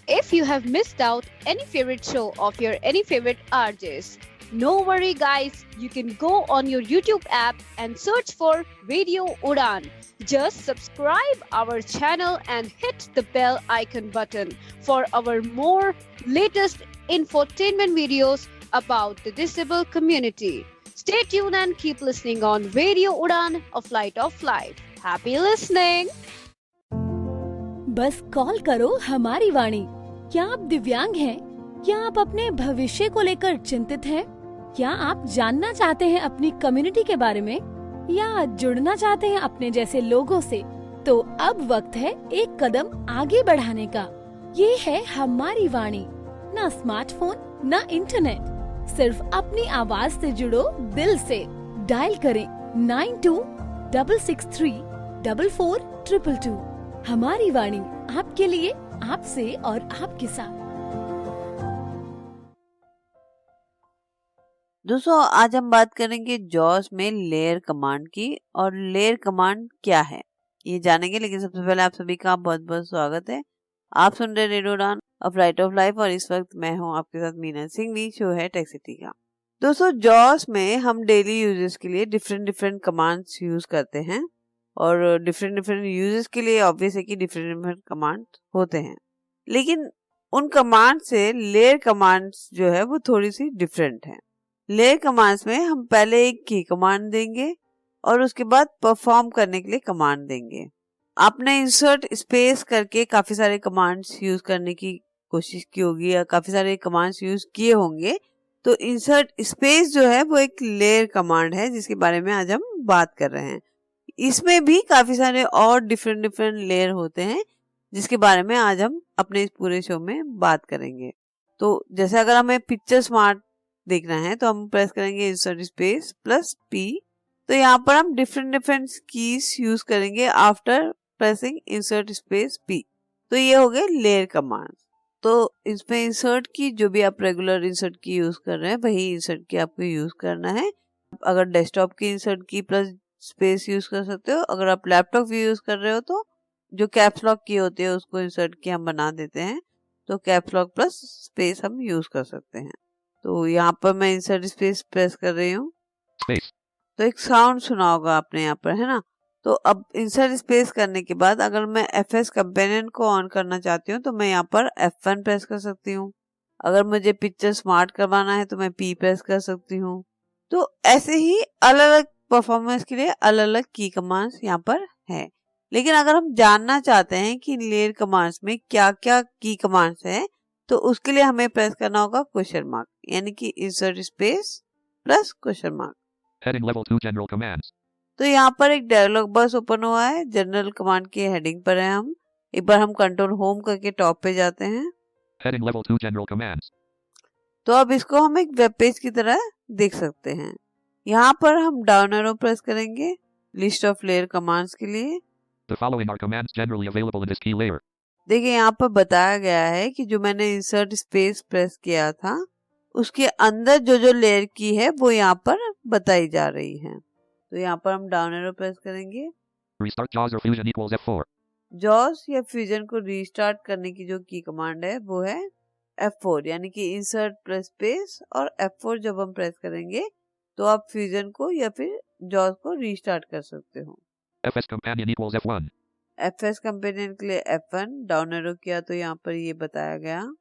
if you have missed out any favorite show of your any favorite RJs. No worry guys, you can go on your YouTube app and search for Radio Udan. Just subscribe our channel and hit the bell icon button for our more latest infotainment videos about the disabled community. Stay tuned and keep listening on Radio Udan, a flight of life. Happy listening! बस call करो हमारी वाणी। क्या आप दिव्यांग हैं? क्या आप अपने भविष्य को लेकर चिंतित हैं? क्या आप जानना चाहते हैं अपनी कम्युनिटी के बारे में या जुड़ना चाहते हैं अपने जैसे लोगों से? तो अब वक्त है एक कदम आगे बढ़ाने का। ये है हमारी वाणी। ना स्मार्टफोन, ना इंटरनेट, सिर्फ अपनी आवाज से जुड़ो दिल से। डायल करें 9266344222। हमारी वाणी, आपके लिए, आपसे और आपके साथ। दोस्तों, आज हम बात करेंगे जॉस में लेयर कमांड की। और लेयर कमांड क्या है ये जानेंगे, लेकिन सबसे पहले आप सभी का बहुत बहुत स्वागत है। आप सुन रहे radio Udaan, a flight of life, और इस वक्त मैं हूं आपके साथ मीना सिंघवी। शो है टेक सिटी का। दोस्तों, जॉस में हम डेली यूजेस के लिए डिफरेंट कमांड्स यूज करते हैं, और डिफरेंट यूजेस के लिए ऑब्वियस है कि डिफरेंट कमांड होते हैं, लेकिन उन कमांड से लेयर कमांड्स जो है वो थोड़ी सी डिफरेंट है। लेयर कमांड्स में हम पहले एक की कमांड देंगे और उसके बाद परफॉर्म करने के लिए कमांड देंगे। आपने इंसर्ट स्पेस करके काफी सारे कमांड्स यूज करने की कोशिश की होगी या काफी सारे कमांड्स यूज किए होंगे। तो इंसर्ट स्पेस जो है वो एक लेयर कमांड है जिसके बारे में आज हम बात कर रहे हैं। इसमें भी काफी सारे और डिफरेंट लेयर होते हैं जिसके बारे में आज हम अपने इस पूरे शो में बात करेंगे। तो जैसे अगर हमें पिक्चर स्मार्ट देखना है तो हम प्रेस करेंगे इंसर्ट स्पेस प्लस पी। तो यहाँ पर हम डिफरेंट कीज यूज करेंगे after pressing insert space P. तो ये हो गए लेयर कमांड। तो इसमें इंसर्ट की जो भी आप रेगुलर इंसर्ट की यूज कर रहे हैं वही इंसर्ट की आपको यूज करना है। अगर डेस्कटॉप की इंसर्ट की प्लस स्पेस यूज कर सकते हो। अगर आप लैपटॉप यूज कर रहे हो तो जो कैप्स लॉक की होती है उसको इंसर्ट की हम बना देते हैं, तो कैप्स लॉक प्लस स्पेस हम यूज कर सकते हैं। तो यहाँ पर मैं इंसर्ट स्पेस प्रेस कर रही हूँ तो एक साउंड सुना होगा आपने यहाँ पर, है ना। तो अब इंसर्ट स्पेस करने के बाद अगर मैं FS कंपेनियन को ऑन करना चाहती हूँ तो मैं यहाँ पर F1 प्रेस कर सकती हूँ। अगर मुझे पिक्चर स्मार्ट करवाना है तो मैं P प्रेस कर सकती हूँ। तो ऐसे ही अलग अलग परफॉर्मेंस के लिए अलग अलग की कमांड्स यहाँ पर है। लेकिन अगर हम जानना चाहते हैं कि लेयर कमांड्स में क्या क्या की कमांड्स है तो उसके लिए हमें प्रेस करना होगा क्वेश्चन मार्क, यानी कि insert space plus question mark. Heading level 2 general commands. तो यहाँ पर एक डायलॉग बॉक्स ओपन हुआ है। जनरल कमांड की हेडिंग पर है हम। एक बार हम कंट्रोल होम करके टॉप पे जाते हैं। Heading level 2 general commands. तो अब इसको हम एक वेब पेज की तरह देख सकते हैं। यहाँ पर हम डाउन एरो प्रेस करेंगे लिस्ट ऑफ लेयर कमांड्स के लिए। The following are commands generally available in this key layer. देखिए यहाँ पर बताया गया है कि जो मैंने इंसर्ट स्पेस प्रेस किया था उसके अंदर जो लेयर की है वो यहाँ पर बताई जा रही है। तो यहाँ पर हम डाउन एरो प्रेस करेंगे। Restart JAWS or Fusion equals F4. जॉस या फ्यूजन को रीस्टार्ट करने की जो की कमांड है वो है F4, यानी कि इंसर्ट प्लस स्पेस और F4 जब हम प्रेस करेंगे तो आप फ्यूजन को या फिर जॉस को रीस्टार्ट कर सकते हो। FS companion equals F1. FS companion के लिए F1 डाउन एरो किया तो यहाँ पर ये बताया गया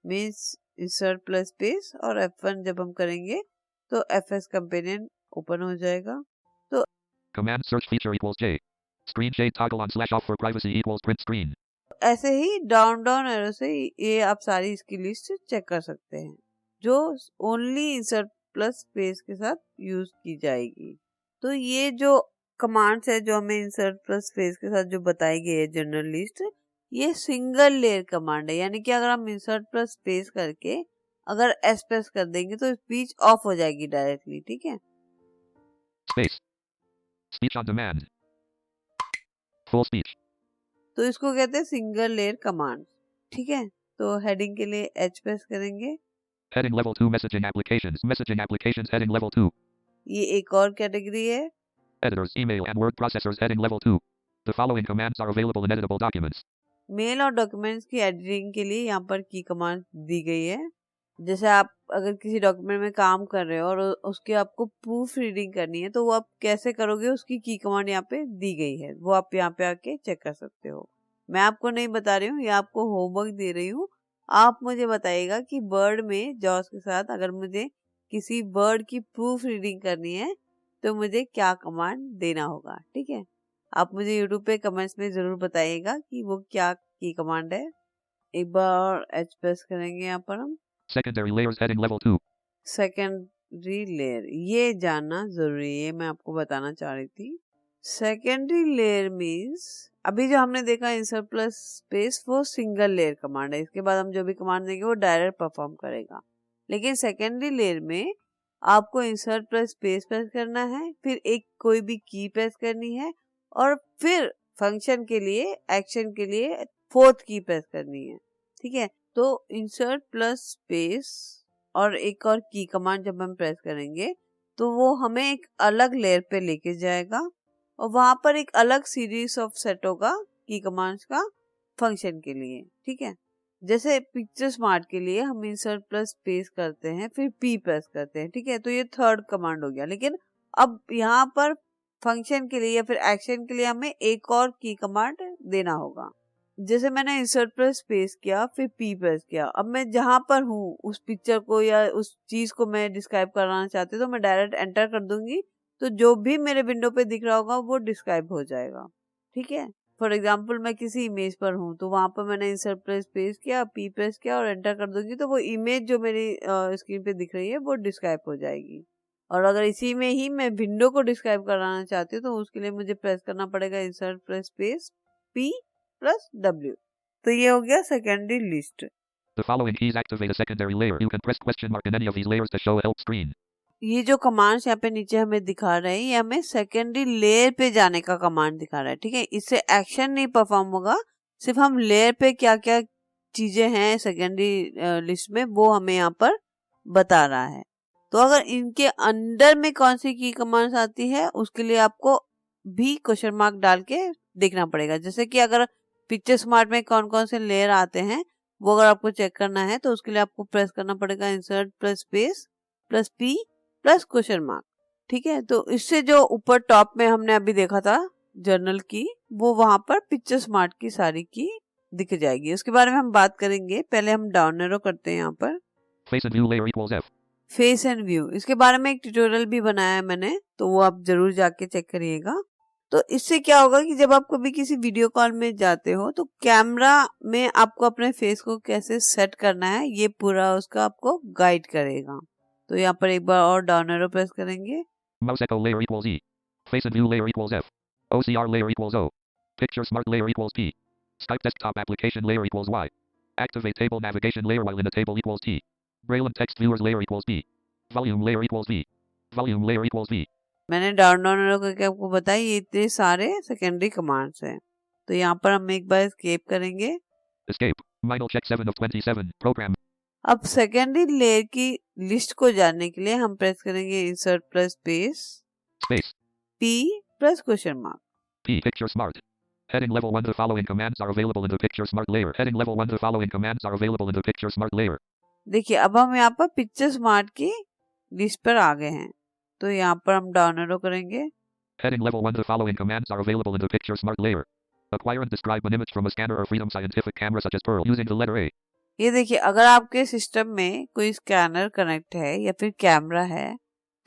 मीन्स इंसर्ट प्लस स्पेस और F1 जब हम करेंगे तो FS कंपेनियन ओपन हो जाएगा। तो Command search feature equals J. Screen shade toggle on /off for privacy equals print screen. ऐसे ही डाउन एरो से ये आप सारी इसकी लिस्ट चेक कर सकते हैं जो ओनली इंसर्ट प्लस स्पेस के साथ यूज की जाएगी। तो ये जो कमांड्स है जो हमें इंसर्ट प्लस स्पेस के साथ जो बताई गई है जनरल लिस्ट, ये सिंगल लेयर कमांड है, यानी कि अगर हम इंसर्ट प्लस स्पेस करके अगर एस प्रेस कर देंगे तो स्पीच ऑफ हो जाएगी डायरेक्टली, ठीक है। Space. Speech on demand. Full speech. तो इसको कहते हैं सिंगल लेयर कमांड, ठीक है। तो हेडिंग के लिए एच प्रेस करेंगे। Heading level 2 messaging applications. Messaging applications heading level 2. ये एक और कैटेगरी है। Editors, email and word processors heading level 2. The following commands are available in editable documents. Mail और डॉक्यूमेंट्स की एडिटिंग के लिए यहाँ पर की कमांड दी गई है। जैसे आप अगर किसी डॉक्यूमेंट में काम कर रहे हो और उसकी आपको प्रूफ रीडिंग करनी है तो वो आप कैसे करोगे, उसकी की कमांड यहाँ पे दी गई है, वो आप यहाँ पे आके चेक कर सकते हो। मैं आपको नहीं बता रही हूँ, ये आपको होमवर्क दे रही हूँ। आप मुझे बताइएगा कि वर्ड में जॉस के साथ अगर मुझे किसी वर्ड की प्रूफ रीडिंग करनी है तो मुझे क्या कमांड देना होगा। ठीक है, आप मुझे यूट्यूब पे कमेंट्स में जरूर बताइएगा कि वो क्या की कमांड है। एक बार और एच प्रेस करेंगे यहाँ पर हम। Secondary layers heading level 2. Secondary layer, ये जानना जरूरी है, मैं आपको बताना चाह रही थी। सेकेंडरी लेयर मीन्स अभी जो हमने देखा इंसर्ट प्लस स्पेस, वो सिंगल लेयर कमांड है। इसके बाद हम जो भी कमांड देंगे वो डायरेक्ट परफॉर्म करेगा। लेकिन सेकेंडरी लेयर में आपको इंसर्ट प्लस स्पेस प्रेस करना है, फिर एक कोई भी की प्रेस करनी है और फिर फंक्शन के लिए, एक्शन के लिए फोर्थ की प्रेस करनी है। ठीक है, तो इंसर्ट प्लस स्पेस और एक और की कमांड जब हम प्रेस करेंगे तो वो हमें एक अलग लेयर पे लेके जाएगा और वहां पर एक अलग सीरीज ऑफ सेट होगा की कमांड्स का फंक्शन के लिए। ठीक है, जैसे पिक्चर स्मार्ट के लिए हम इंसर्ट प्लस स्पेस करते हैं, फिर पी प्रेस करते हैं। ठीक है, तो ये थर्ड कमांड हो गया। लेकिन अब यहाँ पर फंक्शन के लिए या फिर एक्शन के लिए हमें एक और की कमांड देना होगा। जैसे मैंने इंसर्ट प्लस स्पेस किया, फिर पी प्रेस किया, अब मैं जहां पर हूँ उस पिक्चर को या उस चीज को मैं डिस्क्राइब कराना चाहती हूँ तो मैं डायरेक्ट एंटर कर दूंगी, तो जो भी मेरे विंडो पे दिख रहा होगा वो डिस्क्राइब हो जाएगा। ठीक है, फॉर एग्जाम्पल मैं किसी इमेज पर हूँ तो वहां पर मैंने इंसर्ट प्लस स्पेस किया, पी प्रेस किया और एंटर कर दूंगी, तो वो इमेज जो मेरी स्क्रीन पे दिख रही है वो डिस्क्राइब हो जाएगी। और अगर इसी में ही मैं विंडो को डिस्क्राइब कराना चाहती हूँ तो उसके लिए मुझे प्रेस करना पड़ेगा insert plus space P plus W। तो ये हो गया secondary list. The following keys activate a secondary layer. You can press question mark in any of these layers to show a help screen. ये जो commands यहाँ पे नीचे हमें दिखा रहे हैं, ये हमें सेकेंडरी लेयर पे जाने का कमांड दिखा रहा है। ठीक है, इससे एक्शन नहीं परफॉर्म होगा, सिर्फ हम लेयर पे क्या क्या चीजें हैं सेकेंडरी लिस्ट में वो हमें यहाँ पर बता रहा है। तो अगर इनके अंडर में कौन सी की कमांड्स आती है उसके लिए आपको भी क्वेश्चन मार्क डाल के देखना पड़ेगा। जैसे कि अगर पिक्चर स्मार्ट में कौन कौन से लेयर आते हैं वो अगर आपको चेक करना है तो उसके लिए आपको प्रेस करना पड़ेगा insert plus space plus P plus question mark. ठीक है, तो इससे जो ऊपर टॉप में हमने अभी देखा था जर्नल की, वो वहां पर पिक्चर स्मार्ट की सारी की दिख जाएगी। उसके बारे में हम बात करेंगे, पहले हम डाउन एरो करते हैं यहाँ पर। Face and view layer equals F. Face and view, इसके बारे में एक ट्यूटोरियल भी बनाया है मैंने, तो वो आप जरूर जाके चेक करिएगा। तो इससे क्या होगा कि जब आप कभी किसी वीडियो कॉल में जाते हो तो कैमरा में आपको अपने फेस को कैसे सेट करना है ये पूरा उसका आपको गाइड करेगा। तो यहाँ पर एक बार और डाउन एरो प्रेस करेंगे। Mouse echo layer equals E. Face and view layer equals F. OCR layer equals O. Picture smart layer equals P. Skype desktop application layer equals Y. Activate table navigation layer while in a table equals T. Braille and text viewers layer equals B. Volume layer equals V. Volume layer equals V. मैंने down arrow करके आपको बताया ये इतने सारे secondary commands हैं। तो यहाँ पर हम एक बार एस्केप करेंगे। Escape. Minor check 7 of 27. Program. अब सेकेंडरी लेयर की लिस्ट को जानने के लिए हम प्रेस करेंगे insert plus space Space. P plus question mark. P. Picture smart. Heading level 1. The following commands are available in the picture smart layer. Heading level 1. The following commands are available in the picture smart layer. देखिए अब हम यहाँ पर picture smart की list पर आ गए हैं, तो यहाँ पर हम डाउन एरो करेंगे। Heading level 1. The following commands are available in the picture smart layer. Acquire and describe an image from a scanner or Freedom Scientific camera such as Pearl using the letter A. ये देखिए अगर आपके system में कोई scanner connect है या फिर camera है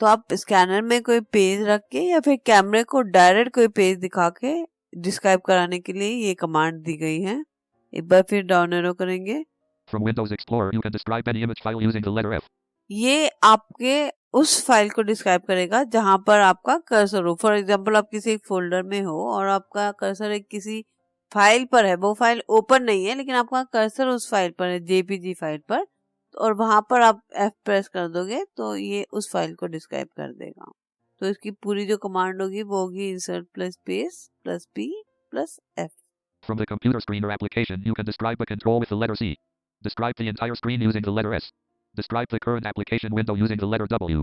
तो आप स्कैनर में कोई पेज रख के या फिर कैमरे को डायरेक्ट कोई पेज दिखा के डिस्क्राइब कराने के लिए ये कमांड दी गई है। एक बार फिर डाउन एरो करेंगे। From Windows Explorer, you can describe any image file using the letter F. ये आपके उस फाइल को डिस्क्राइब करेगा जहां पर आपका कर्सर हो। फॉर एग्जांपल आप किसी एक फोल्डर में हो और आपका कर्सर एक किसी फाइल पर है, वो फाइल ओपन नहीं है लेकिन आपका कर्सर उस फाइल पर है, जेपीजी फाइल पर, और वहां पर आप F प्रेस कर दोगे तो ये उस फाइल को डिस्क्राइब कर देगा। तो इसकी पूरी जो कमांड होगी वो होगी insert plus space plus P plus F। From the computer screen or application, you can describe a control with the letter C. Describe the entire screen using the letter S. Describe the current application window using the letter W.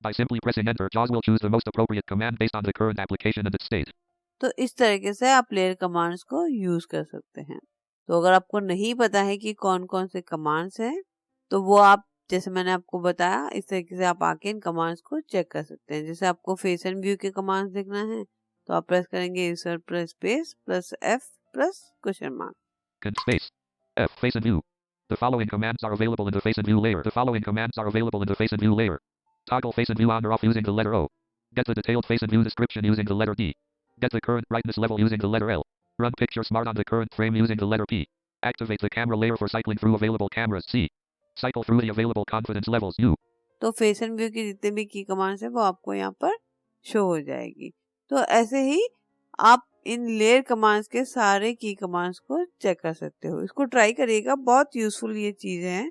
By simply pressing enter, JAWS will choose the most appropriate command based on the current application and its state. तो इस तरीके से आप layer commands को use कर सकते हैं। तो अगर आपको नहीं पता है कि कौन कौन से कमांड्स हैं तो वो आप, जैसे मैंने आपको बताया, इस तरीके से आप आके इन कमांड्स को चेक कर सकते हैं। जैसे आपको फेस एंड व्यू के कमांड्स देखना है तो आप प्रेस करेंगे insert plus space plus F plus question mark. Space. F. Face and view. The following commands are available in the face and view layer. The following commands are available in the face and view layer. Toggle face and view on or off using the letter O. Get the detailed face and view description using the letter D. Get the current brightness level using the letter L. Run picture smart on the current frame using the letter P. Activate the camera layer for cycling through available cameras. C. Cycle through the available confidence levels. U. तो face and view की जितने भी की commands है वो आपको यहाँ पर शो हो जाएगी। तो ऐसे ही आप इन लेयर कमांड्स के सारे की कमांड्स को चेक कर सकते हो। इसको ट्राई करिएगा, बहुत यूजफुल ये चीजें हैं।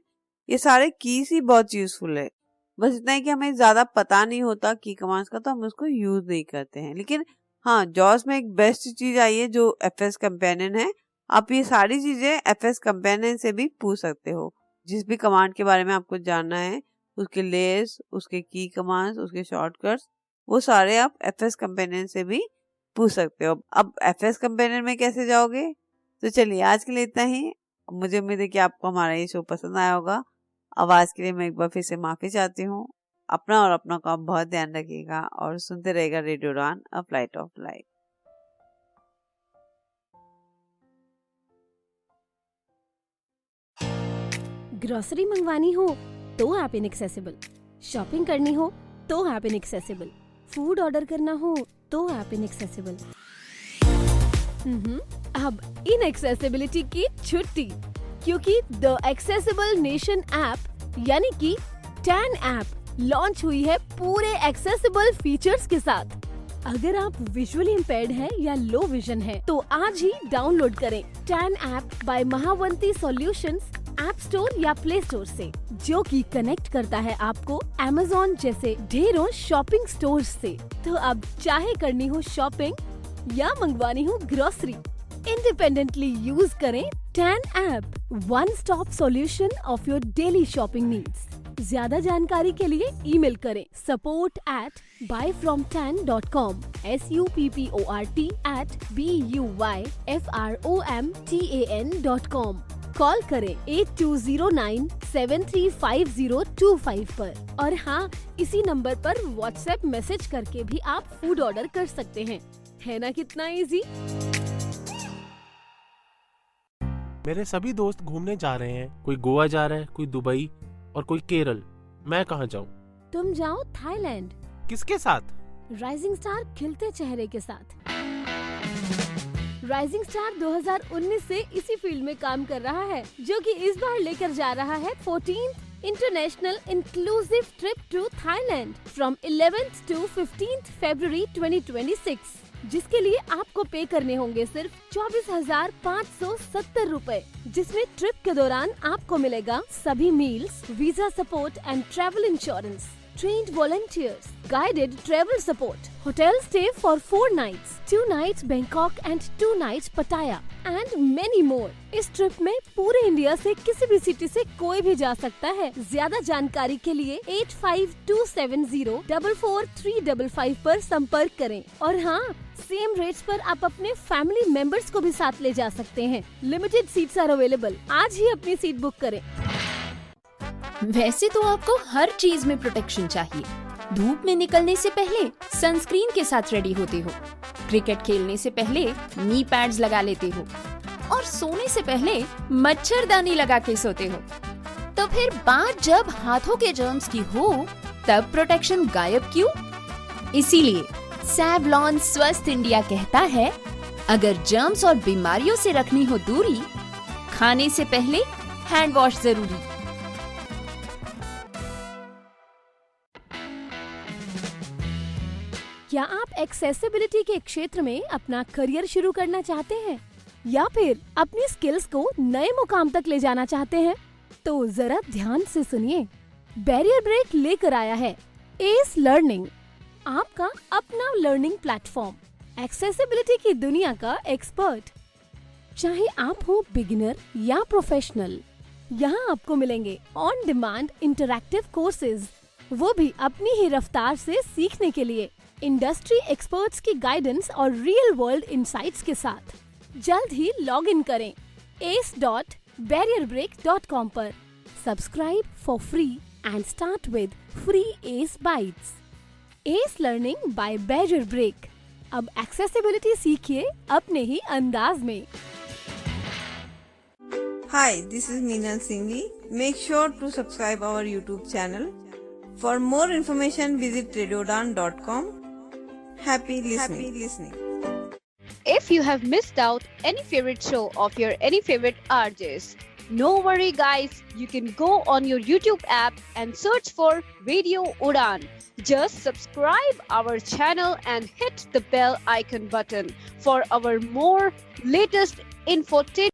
ये सारे कीज ही बहुत यूजफुल है। बस इतना है कि हमें ज्यादा पता नहीं होता की कमांड्स का, तो हम उसको यूज नहीं करते हैं। लेकिन हाँ, जॉस में एक बेस्ट चीज आई है जो FS कंपेनियन है। आप ये सारी चीजें FS कंपेनियन से भी पूछ सकते हो। जिस भी कमांड के बारे में आपको जानना है, उसके लेयर्स, उसके की कमांड्स, उसके शॉर्टकट्स, वो सारे आप FS कंपेनियन से भी पूछ सकते हो। अब FS कंपेनियन में कैसे जाओगे? तो चलिए आज के लिए इतना ही। मुझे उम्मीद है कि आपको हमारा ये शो पसंद आया होगा। आवाज के लिए मैं एक बार फिर से माफी चाहती हूँ। अपना और अपना का बहुत ध्यान रखिएगा और सुनते रहेगा radio Udaan, a flight of life. Grocery मंगवानी हो तो ऐप इनएक्सेसिबल, शॉपिंग करनी हो तो ऐप इनएक्सेसिबल, फूड ऑर्डर करना हो तो ऐप इनएक्सेसिबल। अब इनएक्सेसिबिलिटी की छुट्टी, क्योंकि द एक्सेसिबल नेशन ऐप यानी कि टैन ऐप लॉन्च हुई है पूरे एक्सेसिबल फीचर्स के साथ। अगर आप विजुअली इम्पेयर्ड हैं या लो विजन है तो आज ही डाउनलोड करें tan app by Mahavanti solutions app store या प्ले स्टोर से, जो कि कनेक्ट करता है आपको Amazon जैसे ढेरों शॉपिंग स्टोर्स से। तो अब चाहे करनी हो शॉपिंग या मंगवानी हो ग्रोसरी, इंडिपेंडेंटली यूज करें tan app, one stop solution of your daily shopping needs. ज्यादा जानकारी के लिए ईमेल करें support@buyfromtan.com support@buyfromtan.com। कॉल करें 8209-735025 पर। और हाँ, इसी नंबर पर व्हाट्सएप मैसेज करके भी आप फूड ऑर्डर कर सकते हैं। है ना कितना इजी? मेरे सभी दोस्त घूमने जा रहे हैं। कोई गोवा जा रहा है, कोई दुबई और कोई केरल। मैं कहाँ जाऊँ? तुम जाओ थाईलैंड। किसके साथ? राइजिंग स्टार खिलते चेहरे के साथ। राइजिंग स्टार 2019 से इसी फील्ड में काम कर रहा है, जो कि इस बार लेकर जा रहा है 14th international inclusive trip to Thailand from 11th to 15th February 2026, जिसके लिए आपको पे करने होंगे सिर्फ 24,570 रुपए, जिसमें ट्रिप के दौरान आपको मिलेगा सभी meals, visa support and travel insurance, trained volunteers, guided travel support, hotel stay for 4 nights, 2 nights Bangkok and 2 nights Pattaya and many more। इस ट्रिप में पूरे इंडिया से किसी भी सिटी से कोई भी जा सकता है। ज्यादा जानकारी के लिए 8527044355 पर संपर्क करें। और हाँ, सेम रेट्स पर आप अपने फैमिली मेंबर्स को भी साथ ले जा सकते हैं। Limited seats are available. आज ही अपनी सीट बुक करें। वैसे तो आपको हर चीज में प्रोटेक्शन चाहिए। धूप में निकलने से पहले सनस्क्रीन के साथ रेडी होते हो, क्रिकेट खेलने से पहले नी पैड्स लगा लेते हो और सोने से पहले मच्छरदानी लगा के सोते हो। तो फिर बात जब हाथों के जर्म्स की हो, तब प्रोटेक्शन गायब क्यों? इसीलिए सैवलॉन स्वस्थ इंडिया कहता है, अगर जर्म्स और बीमारियों से रखनी हो दूरी, खाने से पहले हैंड वॉश जरूरी। क्या आप एक्सेसिबिलिटी के क्षेत्र में अपना करियर शुरू करना चाहते हैं या फिर अपनी स्किल्स को नए मुकाम तक ले जाना चाहते हैं? तो जरा ध्यान से सुनिए। बैरियर ब्रेक लेकर आया है एस लर्निंग, आपका अपना लर्निंग प्लेटफॉर्म, एक्सेसिबिलिटी की दुनिया का एक्सपर्ट। चाहे आप हो बिगिनर या प्रोफेशनल, यहाँ आपको मिलेंगे ऑन डिमांड इंटरैक्टिव कोर्सेज, वो भी अपनी ही रफ्तार से सीखने के लिए, इंडस्ट्री एक्सपर्ट्स की गाइडेंस और रियल वर्ल्ड इंसाइट्स के साथ। जल्द ही लॉग इन करें ace.barrierbreak.com पर subscribe for free and start with free Ace Bytes. Ace learning by Barrier Break. अब एक्सेसिबिलिटी सीखिए अपने ही अंदाज में। Hi, this is Meenal Singhi. Make sure to subscribe our YouTube channel. For more information, visit radiodan.com. Happy listening. If you have missed out any favorite show of your any favorite RJs, no worry guys, you can go on your YouTube app and search for Radio Udan. Just subscribe our channel and hit the bell icon button for our more latest infotainment.